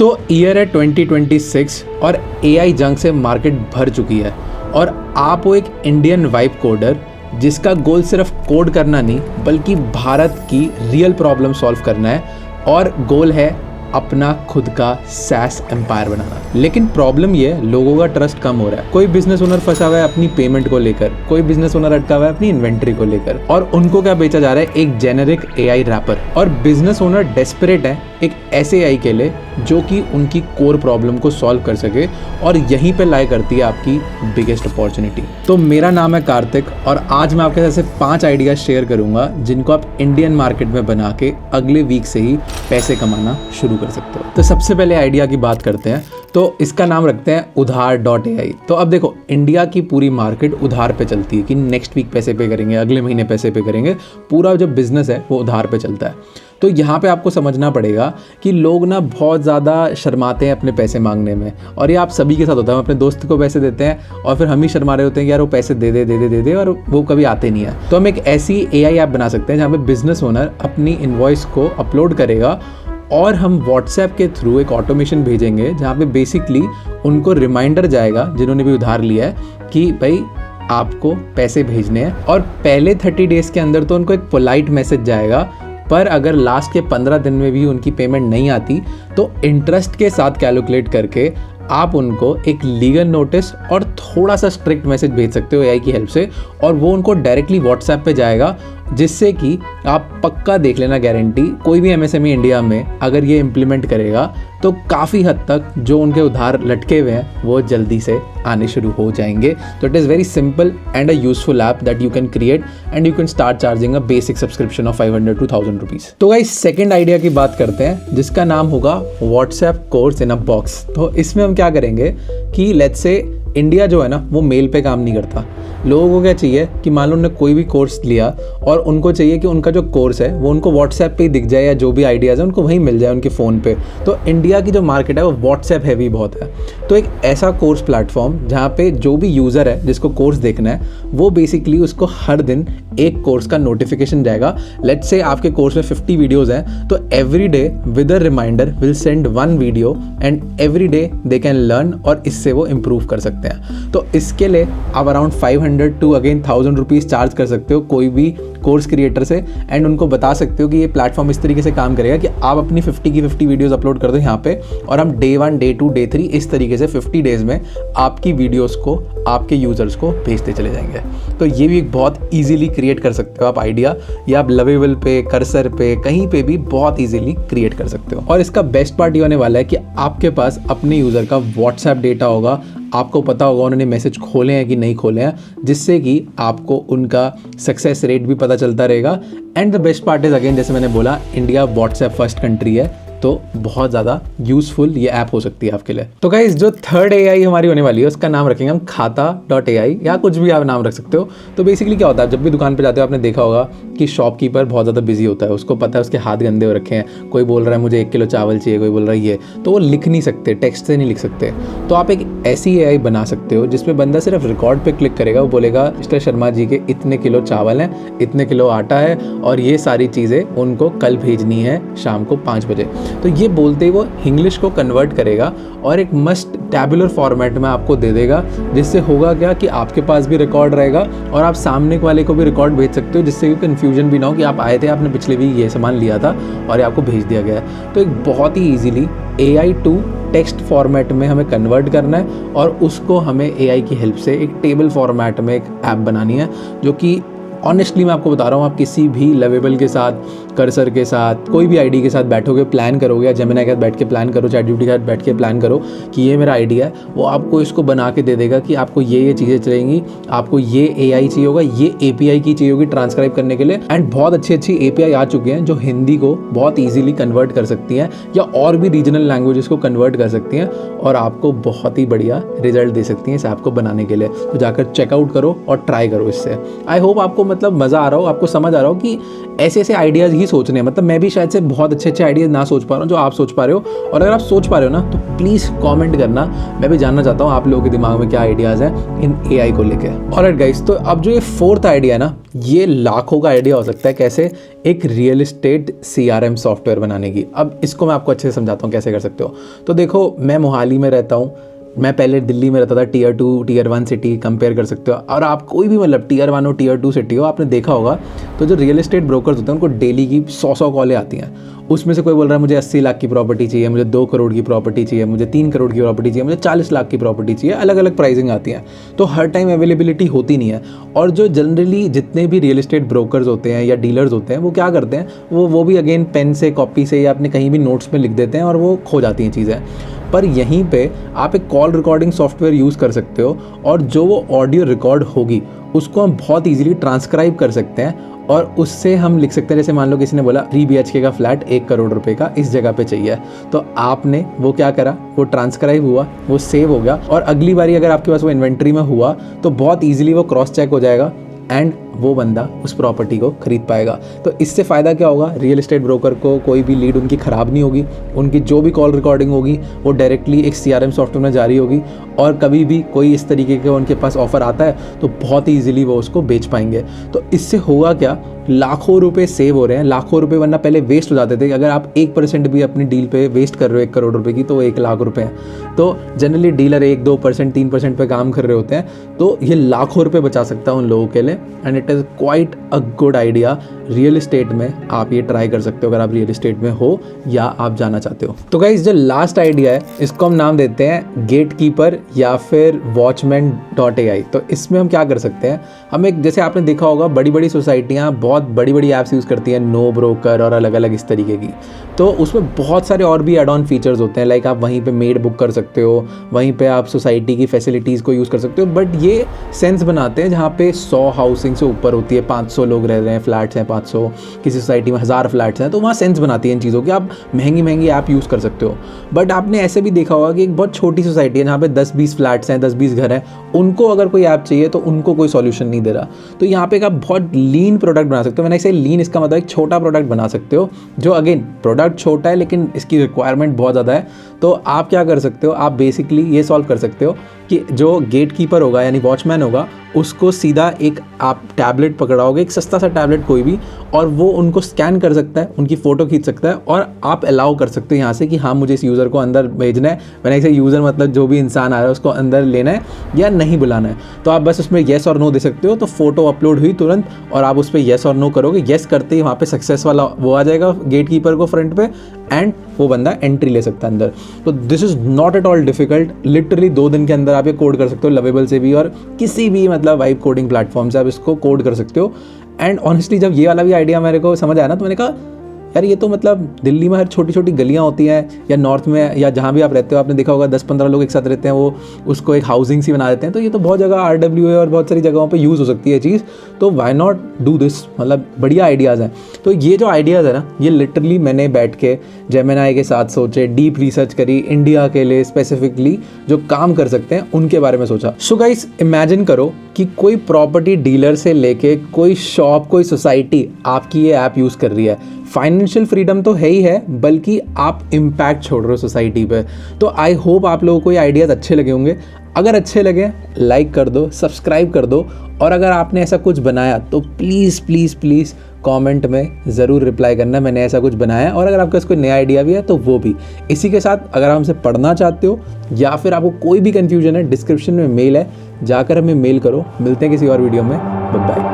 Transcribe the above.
तो ईयर है 2026 और एआई जंग से मार्केट भर चुकी है और आप वो एक इंडियन वाइब कोडर जिसका गोल सिर्फ कोड करना नहीं बल्कि भारत की रियल प्रॉब्लम सॉल्व करना है और गोल है अपना खुद का सैस एम्पायर बनाना। लेकिन प्रॉब्लम ये है, लोगों का ट्रस्ट कम हो रहा है। कोई बिजनेस ओनर फंसा हुआ है अपनी पेमेंट को लेकर, कोई बिजनेस ओनर अटका हुआ है अपनी इन्वेंट्री को लेकर और उनको क्या बेचा जा रहा है, एक जेनेरिक एआई रैपर। और बिजनेस ओनर डेस्परेट है एक ऐसे एआई के लिए जो कि उनकी कोर प्रॉब्लम को सॉल्व कर सके और यहीं पे लाई करती है आपकी बिगेस्ट अपॉर्चुनिटी। तो मेरा नाम है कार्तिक और आज मैं आपके साथ सिर्फ 5 आइडियाज शेयर करूंगा जिनको आप इंडियन मार्केट में बना के अगले वीक से ही पैसे कमाना शुरू कर सकते हो। तो सबसे पहले आइडिया की बात करते हैं, तो इसका नाम रखते हैं उधार.ai। तो अब देखो, इंडिया की पूरी मार्केट उधार पे चलती है कि नेक्स्ट वीक पैसे पे करेंगे, अगले महीने पैसे पे करेंगे। पूरा जो बिजनेस है वो उधार पे चलता है। तो यहाँ पे आपको समझना पड़ेगा कि लोग ना बहुत ज़्यादा शर्माते हैं अपने पैसे मांगने में, और ये आप सभी के साथ होता है। हम अपने दोस्त को पैसे देते हैं और फिर हम ही शर्मा रहे होते हैं कि यार वो पैसे दे दे और वो कभी आते नहीं है। तो हम एक ऐसी एआई ऐप बना सकते हैं जहाँ पे बिजनेस ओनर अपनी इनवॉइस को अपलोड करेगा और हम व्हाट्सएप के थ्रू एक ऑटोमेशन भेजेंगे जहाँ पे बेसिकली उनको रिमाइंडर जाएगा जिन्होंने भी उधार लिया है कि भाई आपको पैसे भेजने हैं। और पहले 30 डेज़ के अंदर तो उनको एक पोलाइट मैसेज जाएगा, पर अगर लास्ट के 15 दिन में भी उनकी पेमेंट नहीं आती तो इंटरेस्ट के साथ कैलकुलेट करके आप उनको एक लीगल नोटिस और थोड़ा सा स्ट्रिक्ट मैसेज भेज सकते हो एआई की हेल्प से, और वो उनको डायरेक्टली व्हाट्सएप पे जाएगा, जिससे कि आप पक्का देख लेना, गारंटी कोई भी एमएसएमई इंडिया में अगर ये इम्प्लीमेंट करेगा तो काफ़ी हद तक जो उनके उधार लटके हुए हैं वो जल्दी से आने शुरू हो जाएंगे। तो it is very simple and a useful app that you can create and you can start charging a basic subscription of 500 to 1000 rupees. तो गाइस, सेकंड आइडिया की बात करते हैं जिसका नाम होगा WhatsApp course in a box. तो इसमें हम क्या करेंगे कि लेट्स से इंडिया जो है ना वो मेल पे काम नहीं करता। लोगों को क्या चाहिए कि मान लो उन्होंने कोई भी कोर्स लिया और उनको चाहिए कि उनका जो कोर्स है वो उनको व्हाट्सएप पे ही दिख जाए, या जो भी आइडियाज़ है उनको वहीं मिल जाए उनके फ़ोन पे। तो इंडिया की जो मार्केट है वो व्हाट्सएप हैवी बहुत है। तो एक ऐसा कोर्स प्लेटफॉर्म जहाँ पे जो भी यूज़र है जिसको कोर्स देखना है वो बेसिकली उसको हर दिन एक कोर्स का नोटिफिकेशन जाएगा। लेट्स से आपके कोर्स में 50 वीडियोज़ हैं, तो every day with a reminder will send 1 video and every day they can learn, और इससे वो इम्प्रूव कर सकते हैं। तो इसके लिए आप around 500 to again 1000 rupees charge कर सकते हो कोई भी कोर्स क्रिएटर से, एंड उनको बता सकते हो कि ये प्लेटफॉर्म इस तरीके से काम करेगा कि आप अपनी 50 की 50 वीडियोस अपलोड कर दो यहाँ पे, और हम डे 1, डे 2, डे 3 इस तरीके से 50 डेज़ में आपकी वीडियोस को आपके यूज़र्स को भेजते चले जाएंगे। तो ये भी एक बहुत ईजिली क्रिएट कर सकते हो आप आइडिया, या आप लवेबल पे, कर्सर पे, कहीं पे भी बहुत ईजिली क्रिएट कर सकते हो। और इसका बेस्ट पार्ट ये होने वाला है कि आपके पास अपने यूज़र का व्हाट्सएप डेटा होगा, आपको पता होगा उन्होंने मैसेज खोले हैं कि नहीं खोले हैं, जिससे कि आपको उनका सक्सेस रेट भी पता चलता रहेगा। And the best part is again, जैसे मैंने बोला, इंडिया व्हाट्सएप फर्स्ट कंट्री है, तो बहुत ज़्यादा यूज़फुल ये ऐप हो सकती है आपके लिए। तो गाइस, जो थर्ड एआई हमारी होने वाली है उसका नाम रखेंगे हम खाता.ai, या कुछ भी आप नाम रख सकते हो। तो बेसिकली क्या होता है, जब भी दुकान पे जाते हो आपने देखा होगा कि शॉपकीपर बहुत ज़्यादा बिजी होता है, उसको पता है उसके हाथ गंदे हो रखे हैं, कोई बोल रहा है मुझे 1 किलो चावल चाहिए, कोई बोल रहा है ये, तो वो लिख नहीं सकते, टेक्स्ट से नहीं लिख सकते। तो आप एक ऐसी एआई बना सकते हो जिसमें बंदा सिर्फ रिकॉर्ड पे क्लिक करेगा, वो बोलेगा मिस्टर शर्मा जी के इतने किलो चावल हैं, इतने किलो आटा है और ये सारी चीज़ें उनको कल भेजनी है शाम को 5 बजे। तो ये बोलते ही वो इंग्लिश को कन्वर्ट करेगा और एक मस्ट टैबुलर फॉर्मेट में आपको दे देगा, जिससे होगा क्या कि आपके पास भी रिकॉर्ड रहेगा और आप सामने वाले को भी रिकॉर्ड भेज सकते हो, जिससे कन्फ्यूजन भी ना हो कि आप आए थे, आपने पिछले वीक ये सामान लिया था और ये आपको भेज दिया गया है। तो एक बहुत ही easily AI to text format में हमें कन्वर्ट करना है और उसको हमें AI की हेल्प से एक टेबल फॉर्मेट में एक ऐप बनानी है, जो कि ऑनेस्टली मैं आपको बता रहा हूँ, आप किसी भी लवेबल के साथ, कर्सर के साथ, कोई भी आईडी के साथ बैठोगे, प्लान करोगे, या जेमिनी के साथ बैठ के प्लान करो, चैटजीपीटी के साथ बैठ के प्लान करो कि ये मेरा आइडिया है, वो आपको इसको बना के दे देगा कि आपको ये चीज़ें चाहिएंगी, आपको ये AI चाहिए होगा, ये API की चाहिए होगी ट्रांसक्राइब करने के लिए। एंड बहुत अच्छी अच्छी API आ चुकी हैं जो हिंदी को बहुत ईजिली कन्वर्ट कर सकती हैं, या और भी रीजनल लैंग्वेजेस को कन्वर्ट कर सकती हैं, और आपको बहुत ही बढ़िया रिजल्ट दे सकती हैं इस ऐप को बनाने के लिए। तो जाकर चेकआउट करो और ट्राई करो इससे। आई होप आपको मतलब मज़ा आ रहा हो, आपको समझ आ रहा हो कि ऐसे ऐसे आइडियाज़ ही सोचने हैं। मतलब मैं भी शायद से बहुत अच्छे अच्छे आइडियाज़ ना सोच पा रहा हूँ जो आप सोच पा रहे हो, और अगर आप सोच पा रहे हो ना तो प्लीज़ कमेंट करना, मैं भी जानना चाहता हूँ आप लोगों के दिमाग में क्या आइडियाज़ हैं इन AI को लेकर। ऑलराइट गाइस, तो अब जो ये फोर्थ आइडिया है ना, ये लाखों का आइडिया हो सकता है कैसे एक रियल एस्टेट CRM सॉफ्टवेयर बनाने की। अब इसको मैं आपको अच्छे से समझाता हूँ कैसे कर सकते हो। तो देखो, मैं मोहाली में रहता हूँ, मैं पहले दिल्ली में रहता था, Tier 2 Tier 1 सिटी कंपेयर कर सकते हो। और आप कोई भी मतलब Tier 1 हो Tier 2 सिटी हो, आपने देखा होगा तो जो रियल एस्टेट ब्रोकर्स होते हैं उनको डेली की 100 कॉलें आती हैं। उसमें से कोई बोल रहा है मुझे 80 लाख की प्रॉपर्टी चाहिए, मुझे 2 करोड़ की प्रॉपर्टी चाहिए, मुझे 3 करोड़ की प्रॉपर्टी चाहिए, मुझे 40 लाख की प्रॉपर्टी चाहिए। अलग अलग प्राइसिंग आती हैं, तो हर टाइम अवेलेबिलिटी होती नहीं है। और जो जनरली जितने भी रियल एस्टेट ब्रोकर्स होते हैं या डीलर्स होते हैं, वो क्या करते हैं, वो भी अगेन पेन से, कॉपी से या अपने कहीं भी नोट्स में लिख देते हैं और वो खो जाती हैं चीज़ें। पर यहीं पे आप एक कॉल रिकॉर्डिंग सॉफ्टवेयर यूज़ कर सकते हो और जो वो ऑडियो रिकॉर्ड होगी उसको हम बहुत ईजिली ट्रांसक्राइब कर सकते हैं और उससे हम लिख सकते हैं, जैसे मान लो किसी ने बोला 3 BHK का फ्लैट 1 करोड़ रुपए का इस जगह पे चाहिए, तो आपने वो क्या करा, वो ट्रांसक्राइब हुआ, वो सेव हो गया और अगली बारी अगर आपके पास वो इन्वेंट्री में हुआ तो बहुत ईजिली वो क्रॉस चेक हो जाएगा एंड वो बंदा उस प्रॉपर्टी को खरीद पाएगा। तो इससे फ़ायदा क्या होगा, रियल एस्टेट ब्रोकर को कोई भी लीड उनकी ख़राब नहीं होगी, उनकी जो भी कॉल रिकॉर्डिंग होगी वो डायरेक्टली एक CRM सॉफ्टवेयर में जारी होगी और कभी भी कोई इस तरीके के उनके पास ऑफ़र आता है तो बहुत ही ईजिली वो उसको बेच पाएंगे। तो इससे होगा क्या, लाखों रुपए सेव हो रहे हैं, लाखों रुपए वरना पहले वेस्ट हो जाते थे। अगर आप 1% भी अपनी डील पे वेस्ट कर रहे हो 1 करोड़ रुपए की, तो वो 1 लाख रुपए हैं। तो जनरली डीलर 1-2% 3% पे काम कर रहे होते हैं, तो ये लाखों रुपए बचा सकता है उन लोगों के लिए and it is quite a good idea. Real estate में आप ये ट्राई कर सकते हो अगर आप रियल एस्टेट में हो या आप जाना चाहते हो। तो गाइस, जो लास्ट आइडिया है इसको हम नाम देते हैं गेटकीपर या फिर watchman.ai। तो इसमें हम क्या कर सकते हैं, हम एक, जैसे आपने देखा होगा बड़ी बड़ी सोसाइटियाँ बहुत बड़ी बड़ी ऐप्स यूज़ करती हैं, नो ब्रोकर और अलग अलग इस तरीके की। तो उसमें बहुत सारे और भी एड ऑन फीचर्स होते हैं, लाइक आप वहीं पे मेड बुक कर सकते हो, वहीं पे आप सोसाइटी की फैसिलिटीज़ को यूज़ कर सकते हो। बट ये सेंस बनाते हैं जहाँ पे 100 हाउसिंग से ऊपर होती है, 500 लोग रह रहे हैं, फ्लैट्स हैं 500, किसी सोसाइटी में 1000 फ्लैट्स हैं, तो वहाँ सेंस बनाती है इन चीज़ों की, आप महंगी महंगी ऐप यूज़ कर सकते हो। बट आपने ऐसे भी देखा होगा कि एक बहुत छोटी सोसाइटी है जहाँ पे 10-20 फ्लैट्स हैं, 10-20 घर हैं, उनको अगर कोई ऐप चाहिए तो उनको कोई सॉल्यूशन नहीं दे रहा। तो यहाँ पे आप बहुत लीन प्रोडक्ट बना सकते हो। मैंने इसे लीन, इसका मतलब एक छोटा प्रोडक्ट बना सकते हो, जो अगेन प्रोडक्ट छोटा है लेकिन इसकी रिक्वायरमेंट बहुत ज़्यादा है। तो आप क्या कर सकते हो, आप बेसिकली ये सॉल्व कर सकते हो कि जो गेटकीपर होगा यानी वॉचमैन होगा, उसको सीधा एक आप टैबलेट पकड़ाओगे, एक सस्ता सा टैबलेट कोई भी, और वो उनको स्कैन कर सकता है, उनकी फ़ोटो खींच सकता है और आप अलाउ कर सकते हो यहाँ से कि हाँ मुझे इस यूज़र को अंदर भेजना है। मैंने इसे यूज़र मतलब जो भी इंसान आ रहा है उसको अंदर लेना है या नहीं बुलाना है। तो आप बस उसमें येस और नो दे सकते हो। तो फोटो अपलोड हुई तुरंत और आप उस पर येस और नो करोगे, येस करते ही वहाँ पे सक्सेस वाला वो आ जाएगा गेटकीपर को फ्रंट पे एंड वो बंदा एंट्री ले सकता है अंदर। तो this is not at all difficult, literally 2 दिन के अंदर आप ये कोड कर सकते हो, लवेबल से भी और किसी भी मतलब वाइब कोडिंग प्लेटफॉर्म से आप इसको कोड कर सकते हो। एंड ऑनेस्टली जब ये वाला भी आइडिया मेरे को समझ आया ना, तो मैंने कहा यार ये तो मतलब दिल्ली में हर छोटी छोटी गलियाँ होती हैं या नॉर्थ में या जहाँ भी आप रहते हो, आपने देखा होगा 10-15 लोग एक साथ रहते हैं, वो उसको एक हाउसिंग सी बना देते हैं। तो ये तो बहुत जगह RWA और बहुत सारी जगहों पे यूज़ हो सकती है चीज़। तो व्हाई नॉट डू दिस, मतलब बढ़िया आइडियाज़ हैं। तो ये जो आइडियाज़ है ना, ये लिटरली मैंने बैठ के जेमिनाई के साथ सोचे, डीप रिसर्च करी, इंडिया के लिए स्पेसिफिकली जो काम कर सकते हैं उनके बारे में सोचा। सो गाइस, इमेजिन करो कि कोई प्रॉपर्टी डीलर से लेके कोई शॉप, कोई सोसाइटी आपकी ये ऐप यूज़ कर रही है। फाइनेंशियल फ्रीडम तो है ही है, बल्कि आप इम्पैक्ट छोड़ रहे हो सोसाइटी पे। तो आई होप आप लोगों को ये आइडियाज़ अच्छे लगे होंगे। अगर अच्छे लगे लाइक कर दो, सब्सक्राइब कर दो, और अगर आपने ऐसा कुछ बनाया तो प्लीज़ प्लीज़ प्लीज़ कमेंट में ज़रूर रिप्लाई करना मैंने ऐसा कुछ बनाया है। और अगर आपका कोई नया आइडिया भी है तो वो भी। इसी के साथ अगर आप हमसे पढ़ना चाहते हो या फिर आपको कोई भी कन्फ्यूजन है, डिस्क्रिप्शन में मेल है, जाकर हमें मेल करो। मिलते हैं किसी और वीडियो में। Bye bye.